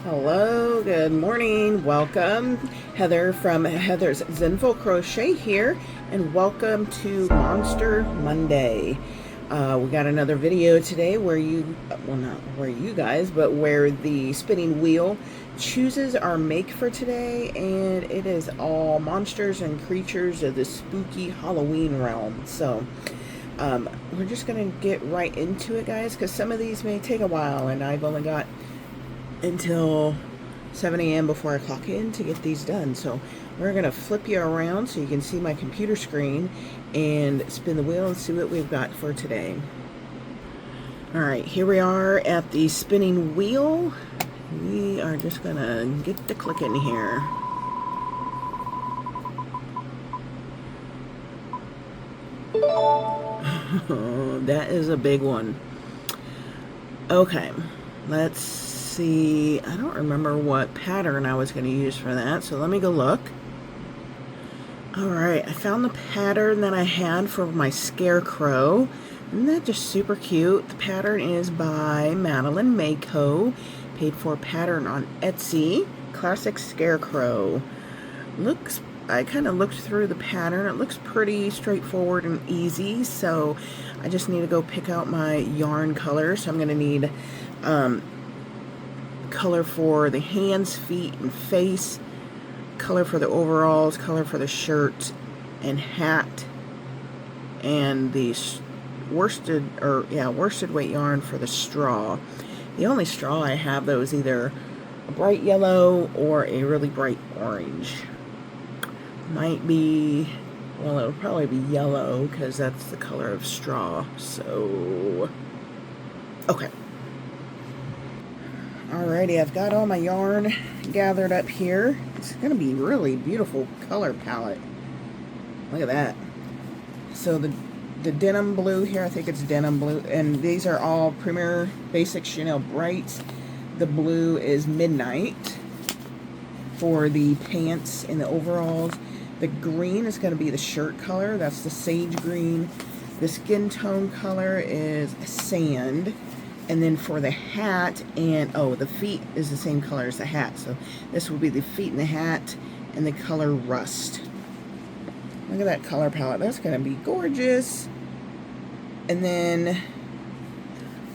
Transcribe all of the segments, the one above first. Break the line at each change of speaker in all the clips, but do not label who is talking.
Hello, good morning, welcome. Heather from Heather's Zenful Crochet here, and welcome to Monster Monday. We got another video today where well, not where you guys, but where the spinning wheel chooses our make for today, and it is all monsters and creatures of the spooky Halloween realm. So we're just gonna get right into it, guys, because some of these may take a while, and I've only got until 7 a.m. before I clock in to get these done. So we're going to flip you around so you can see my computer screen and spin the wheel and see what we've got for today. Alright, here we are at the spinning wheel. We are just going to get to clicking here. That is a big one. Okay, let's see. I don't remember what pattern I was going to use for that, so let me go look. Alright, I found the pattern that I had for my Scarecrow. Isn't that just super cute? The pattern is by Madeline Mako. Paid for pattern on Etsy. Classic Scarecrow. I kind of looked through the pattern. It looks pretty straightforward and easy, so I just need to go pick out my yarn color. So I'm going to need color for the hands, feet, and face, color for the overalls, color for the shirt and hat, and the worsted weight yarn for the straw. The only straw I have, though, is either a bright yellow or a really bright orange. Might be, well, it'll probably be yellow because that's the color of straw. So, okay. Alrighty, I've got all my yarn gathered up here. It's going to be really beautiful color palette. Look at that. So the denim blue here, I think it's denim blue, and these are all Premier Basic Chanel Brights. The blue is Midnight for the pants and the overalls. The green is going to be the shirt color. That's the sage green. The skin tone color is Sand. And then for the hat and, the feet is the same color as the hat. So this will be the feet and the hat and the color Rust. Look at that color palette. That's going to be gorgeous. And then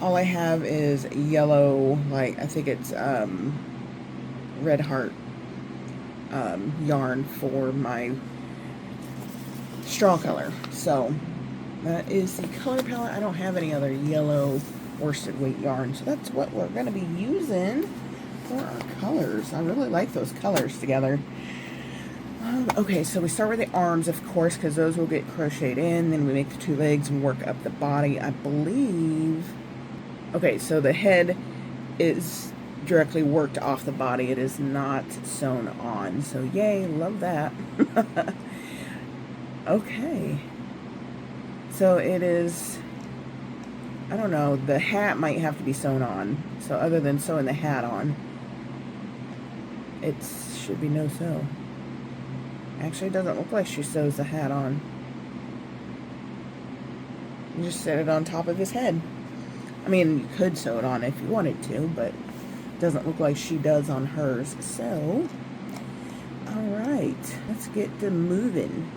all I have is yellow, like I think it's Red Heart yarn for my straw color. So that is the color palette. I don't have any other yellow worsted weight yarn, so that's what we're going to be using for our colors. I really like those colors together. Okay, so we start with the arms, of course, because those will get crocheted in. Then we make the two legs and work up the body, I believe. Okay, so the head is directly worked off the body. It is not sewn on, so yay, love that. Okay, so it is, I don't know, the hat might have to be sewn on. So other than sewing the hat on, it should be no sew. Actually, it doesn't look like she sews the hat on. You just set it on top of his head. I mean, you could sew it on if you wanted to, but it doesn't look like she does on hers. So, alright, let's get to moving.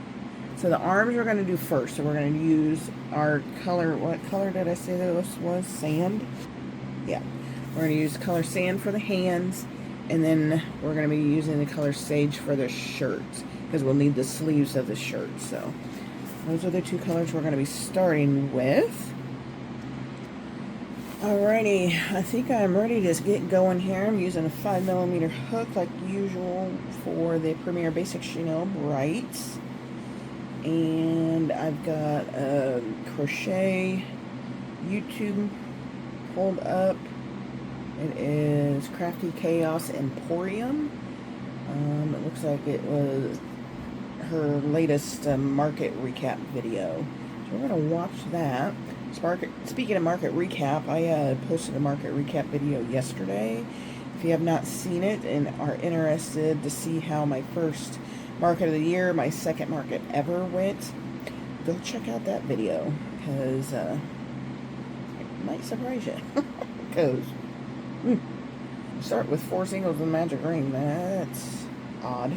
So the arms we're going to do first. So we're going to use our color. What color did I say this was? Sand? Yeah. We're going to use color Sand for the hands. And then we're going to be using the color Sage for the shirts, because we'll need the sleeves of the shirt. So those are the two colors we're going to be starting with. Alrighty. I think I'm ready to get going here. I'm using a 5mm hook like usual for the Premier Basic Chanel Brights. And I've got a Crochet YouTube pulled up. It is Crafty Chaos Emporium. It looks like it was her latest market recap video. So we're going to watch that. Speaking of market recap, I posted a market recap video yesterday. If you have not seen it and are interested to see how my first market of the year, my second market ever went, go check out that video, because it might surprise you. Because Start with 4 singles with magic ring. That's odd.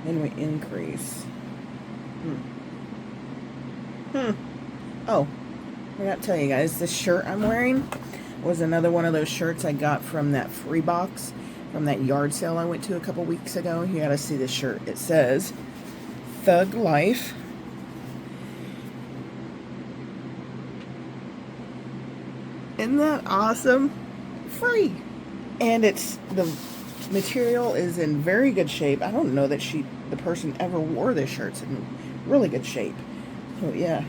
Then we increase. Oh, I forgot to tell you guys, this shirt I'm wearing was another one of those shirts I got from that free box from that yard sale I went to a couple weeks ago. You gotta see this shirt. It says Thug Life. Isn't that awesome? Free. And it's, the material is in very good shape. I don't know that the person ever wore this shirt. It's in really good shape. So yeah,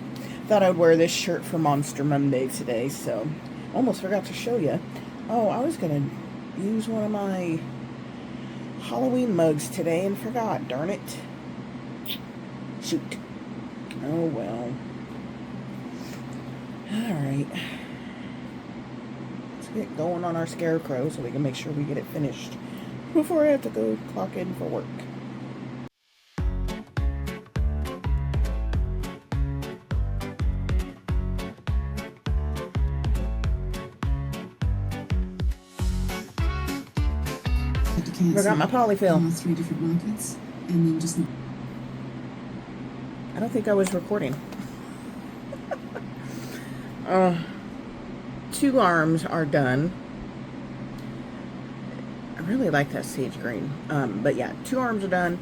thought I'd wear this shirt for Monster Monday today, so almost forgot to show you. Oh, I was gonna use one of my Halloween mugs today and forgot, darn it. Shoot. Oh well. Alright. Let's get going on our Scarecrow so we can make sure we get it finished before I have to go clock in for work. Forgot my polyfill.
3 different markets, and then just.
I don't think I was recording. 2 arms are done. I really like that sage green. But yeah, 2 arms are done.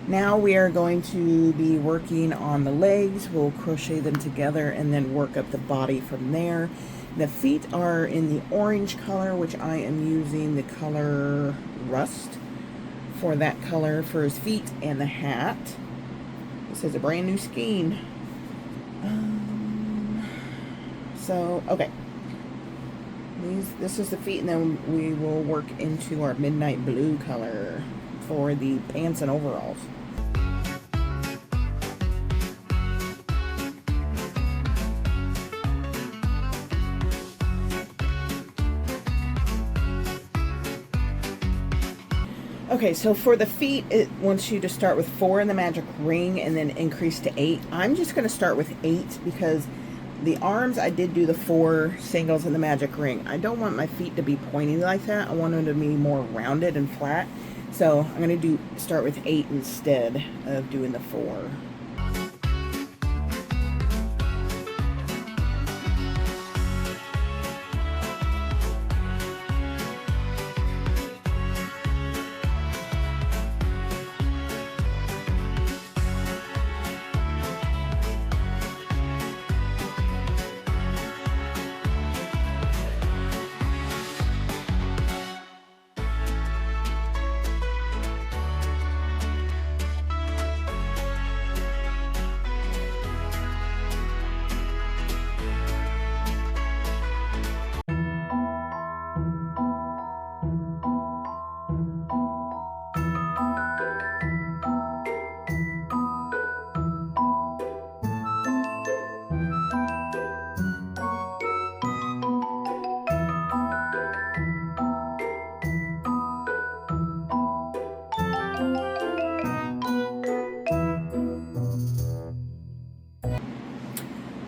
Now we are going to be working on the legs. We'll crochet them together and then work up the body from there. The feet are in the orange color, which I am using the color Rust for that color for his feet and the hat. This is a brand new skein. So, okay. This is the feet, and then we will work into our midnight blue color for the pants and overalls. Okay, so for the feet, it wants you to start with 4 in the magic ring and then increase to 8. I'm just going to start with 8 because the arms, I did do the 4 singles in the magic ring. I don't want my feet to be pointy like that. I want them to be more rounded and flat. So I'm going to start with 8 instead of doing the 4.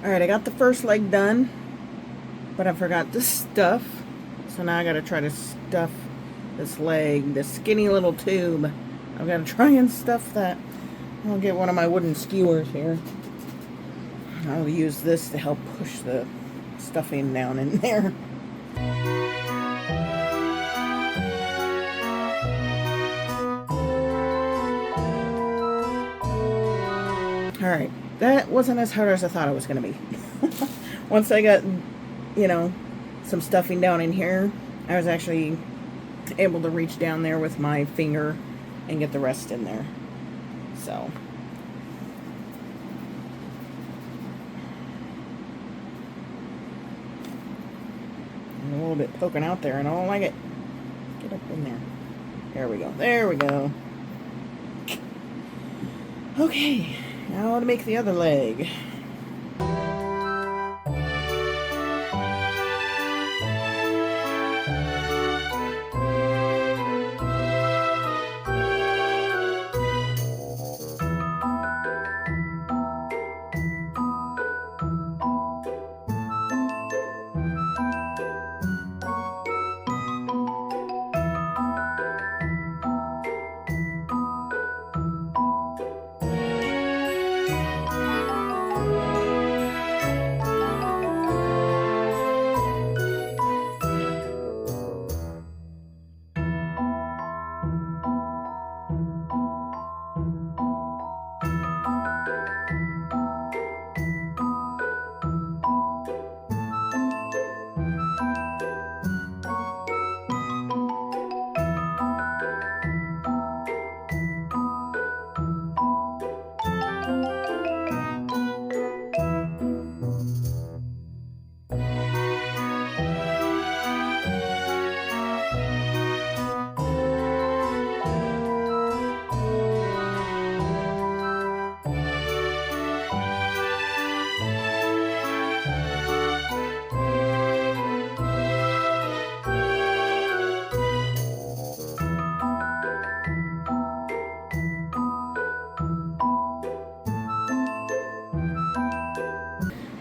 Alright, I got the first leg done, but I forgot to stuff. So now I gotta try to stuff this leg, this skinny little tube. I've gotta try and stuff that. I'll get one of my wooden skewers here. I'll use this to help push the stuffing down in there. Alright, that wasn't as hard as I thought it was going to be. Once I got, you know, some stuffing down in here, I was actually able to reach down there with my finger and get the rest in there. So, a little bit poking out there and I don't like it. Get up in there. There we go. There we go. Okay. Now I want to make the other leg.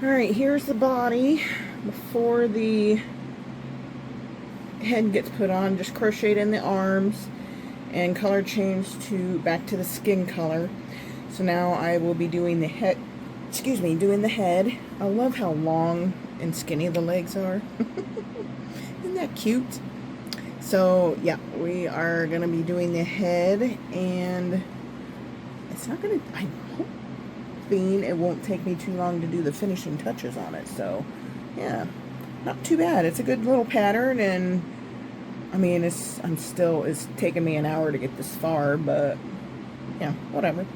Alright, here's the body before the head gets put on. Just crocheted in the arms and color changed to back to the skin color. So now I will be doing the head, doing the head. I love how long and skinny the legs are. Isn't that cute? So yeah, we are gonna be doing the head, and it's not gonna, I'm hoping it won't take me too long to do the finishing touches on it. So yeah, not too bad. It's a good little pattern, and I mean, it's taking me an hour to get this far, but yeah, whatever.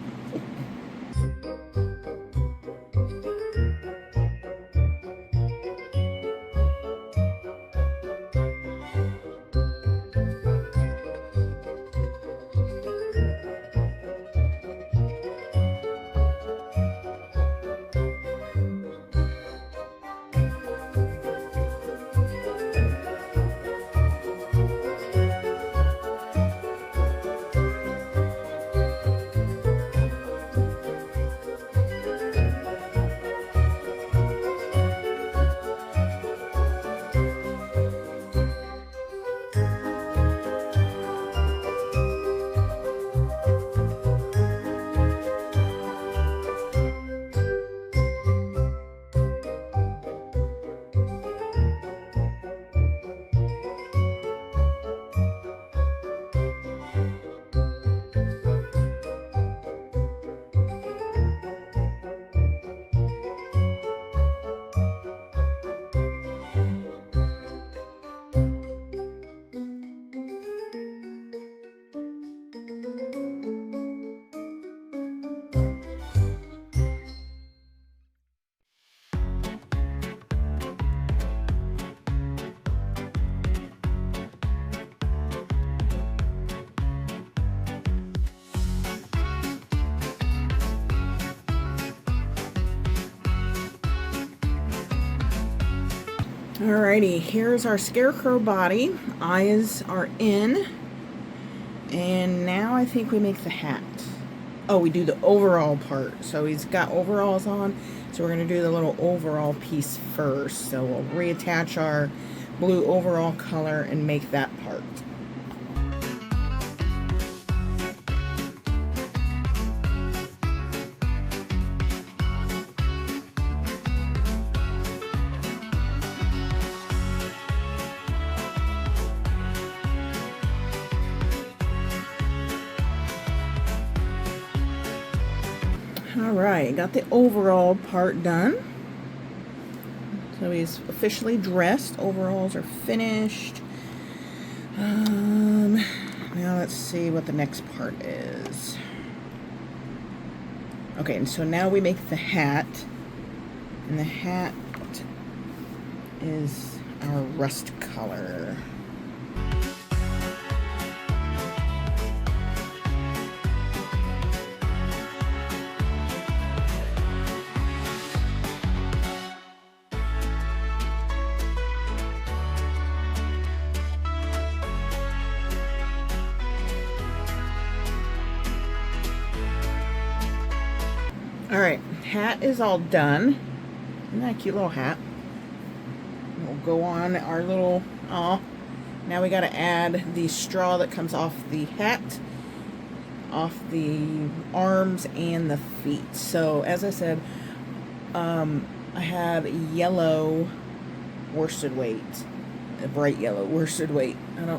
Alrighty, here's our Scarecrow body. Eyes are in. And now I think we make the hat. Oh, we do the overall part. So he's got overalls on. So we're going to do the little overall piece first. So we'll reattach our blue overall color and make that part. Alright, got the overall part done. So he's officially dressed. Overalls are finished. Now let's see what the next part is. Okay, and so now we make the hat. And the hat is our rust color. Alright, hat is all done. Isn't that a cute little hat? We'll go on our little, now we gotta add the straw that comes off the hat, off the arms and the feet. So as I said, I have yellow worsted weight, a bright yellow worsted weight. I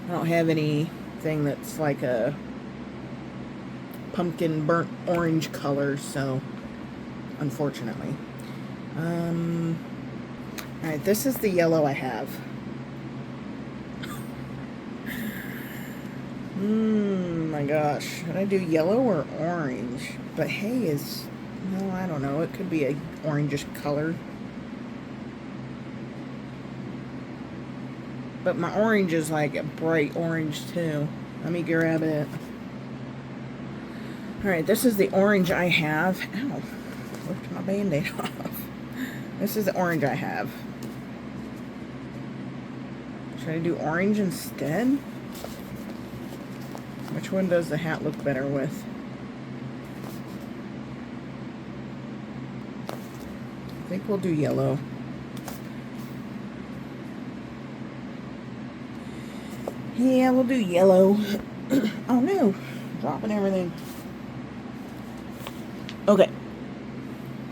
don't have anything that's like a pumpkin burnt orange color, so unfortunately. Alright, this is the yellow I have. My gosh, should I do yellow or orange? But hay is, no, I don't know, it could be a orangish color. But my orange is like a bright orange too. Let me grab it. Alright, this is the orange I have. Ow, ripped my band-aid off. This is the orange I have. Should I do orange instead? Which one does the hat look better with? I think we'll do yellow. Yeah, we'll do yellow. Oh no, dropping everything. Okay,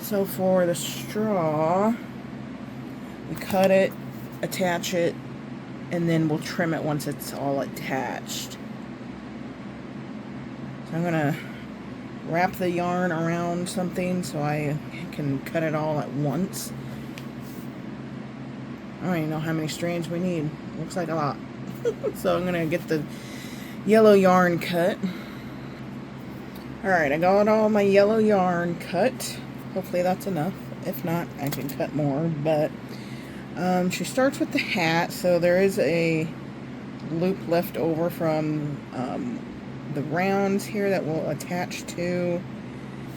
so for the straw, we cut it, attach it, and then we'll trim it once it's all attached. So I'm gonna wrap the yarn around something so I can cut it all at once. I don't even know how many strands we need. Looks like a lot. So I'm gonna get the yellow yarn cut. Alright, I got all my yellow yarn cut. Hopefully that's enough. If not, I can cut more. But she starts with the hat, so there is a loop left over from the rounds here that will attach to.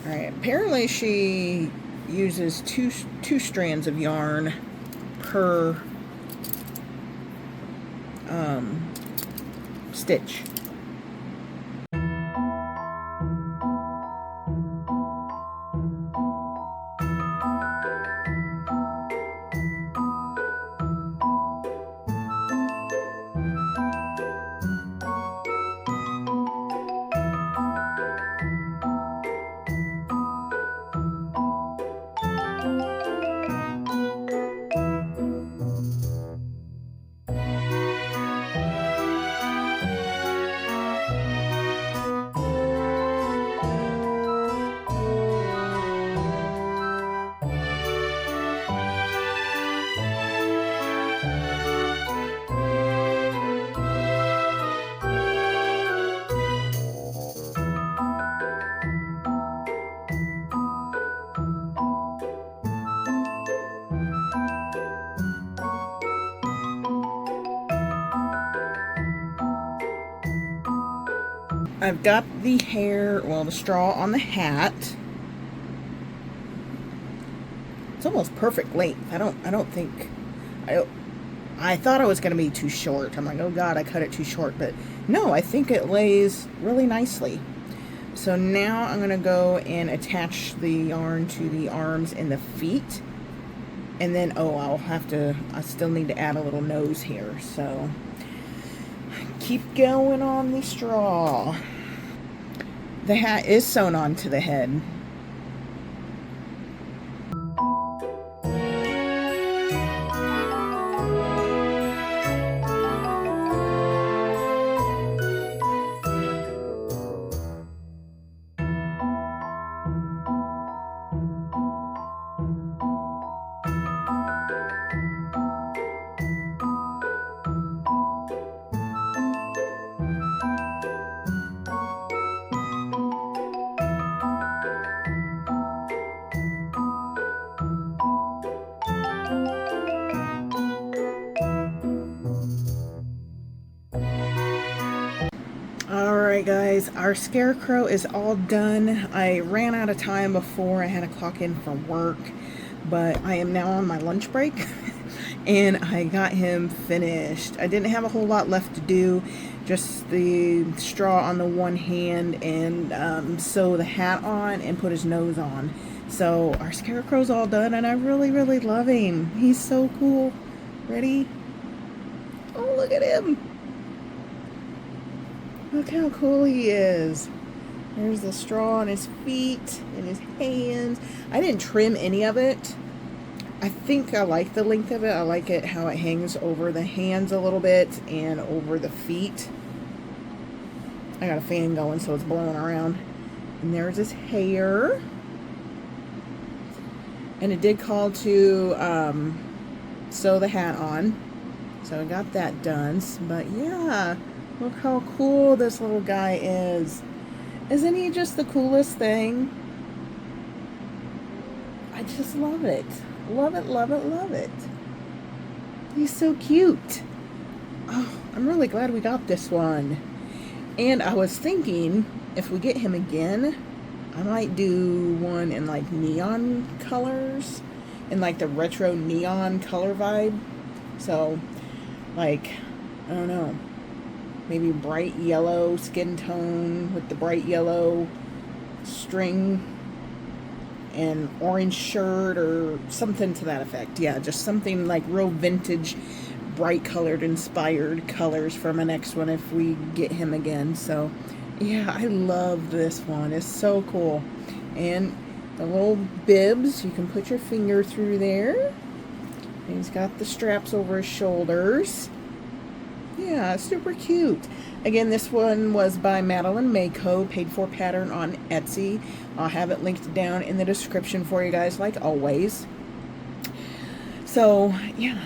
Alright, apparently she uses two strands of yarn per stitch. I've got the hair, well, the straw on the hat. It's almost perfect length. I don't think, I thought it was going to be too short. I'm like, oh god, I cut it too short, but no, I think it lays really nicely. So now I'm going to go and attach the yarn to the arms and the feet. And then, I still need to add a little nose here, so keep going on the straw. The hat is sewn onto the head. Alright guys, our Scarecrow is all done. I ran out of time before I had to clock in for work, but I am now on my lunch break and I got him finished. I didn't have a whole lot left to do, just the straw on the one hand and sew the hat on and put his nose on. So our Scarecrow's all done and I really love him. He's so cool. Ready? Oh, look at him. Look how cool he is. There's the straw on his feet and his hands. I didn't trim any of it. I think I like the length of it. I like it how it hangs over the hands a little bit and over the feet. I got a fan going so it's blowing around. And there's his hair. And it did call to sew the hat on. So I got that done. But yeah. Look how cool this little guy is. Isn't he just the coolest thing? I just love it. Love it, love it, love it. He's so cute. Oh, I'm really glad we got this one. And I was thinking, if we get him again, I might do one in like neon colors. In like the retro neon color vibe. So, like, I don't know. Maybe bright yellow skin tone with the bright yellow string an orange shirt or something to that effect. Yeah, just something like real vintage, bright colored, inspired colors for my next one if we get him again. So yeah, I love this one. It's so cool. And the little bibs, you can put your finger through there. And he's got the straps over his shoulders. Yeah, super cute. Again, this one was by Madeline Mako, paid for pattern on Etsy. I'll have it linked down in the description for you guys, like always. So, yeah,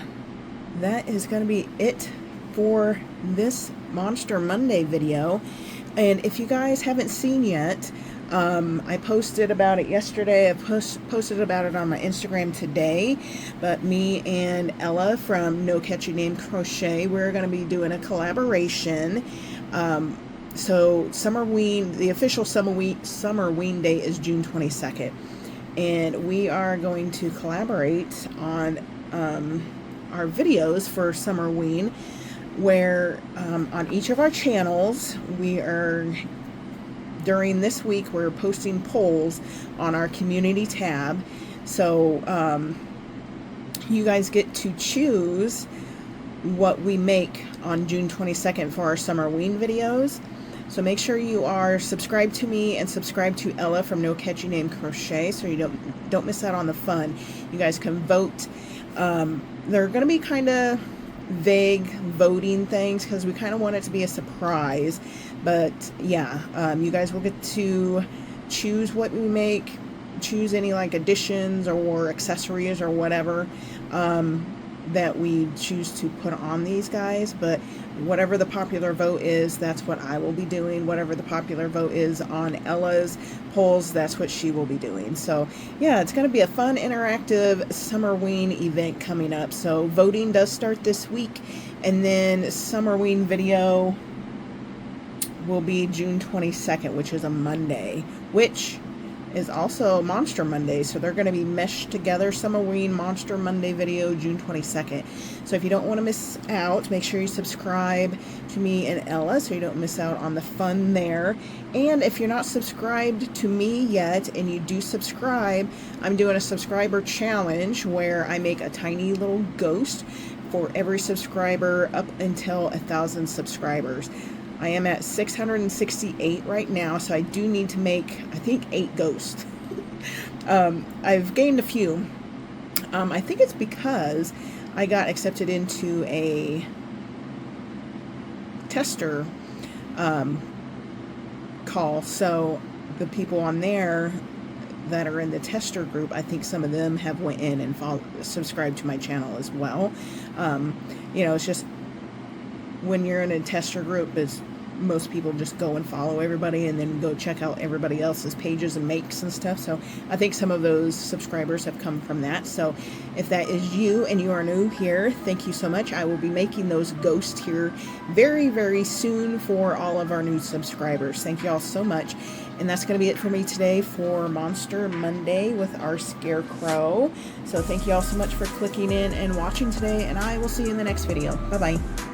that is going to be it for this Monster Monday video. And if you guys haven't seen yet, I posted about it yesterday. I posted about it on my Instagram today. But me and Ella from No Catchy Name Crochet, we're going to be doing a collaboration. So Summerween, the official Summerween day is June 22nd. And we are going to collaborate on our videos for Summerween, where on each of our channels, we are... During this week, we're posting polls on our community tab. So you guys get to choose what we make on June 22nd for our Summerween videos. So make sure you are subscribed to me and subscribe to Ella from No Catchy Name Crochet so you don't miss out on the fun. You guys can vote. They're going to be kind of vague voting things because we kind of want it to be a surprise. But yeah, you guys will get to choose what we make, choose any like additions or accessories or whatever that we choose to put on these guys. But whatever the popular vote is, that's what I will be doing. Whatever the popular vote is on Ella's polls, that's what she will be doing. So yeah, it's going to be a fun, interactive Summerween event coming up. So voting does start this week, and then Summerween video will be June 22nd, which is a Monday, which is also Monster Monday. So they're going to be meshed together. Summerween Monster Monday video, June 22nd. So if you don't want to miss out, make sure you subscribe to me and Ella so you don't miss out on the fun there. And if you're not subscribed to me yet and you do subscribe, I'm doing a subscriber challenge where I make a tiny little ghost for every subscriber up until 1,000 subscribers. I am at 668 right now, so I do need to make, I think, 8 ghosts. I've gained a few. I think it's because I got accepted into a tester call, so the people on there that are in the tester group, I think some of them have went in and subscribed to my channel as well. You know, it's just when you're in a tester group, most people just go and follow everybody and then go check out everybody else's pages and makes and stuff. So I think some of those subscribers have come from that. So if that is you and you are new here, thank you so much. I will be making those ghosts here very, very soon for all of our new subscribers. Thank you all so much. And that's going to be it for me today for Monster Monday with our Scarecrow. So thank you all so much for clicking in and watching today, and I will see you in the next video. Bye-bye.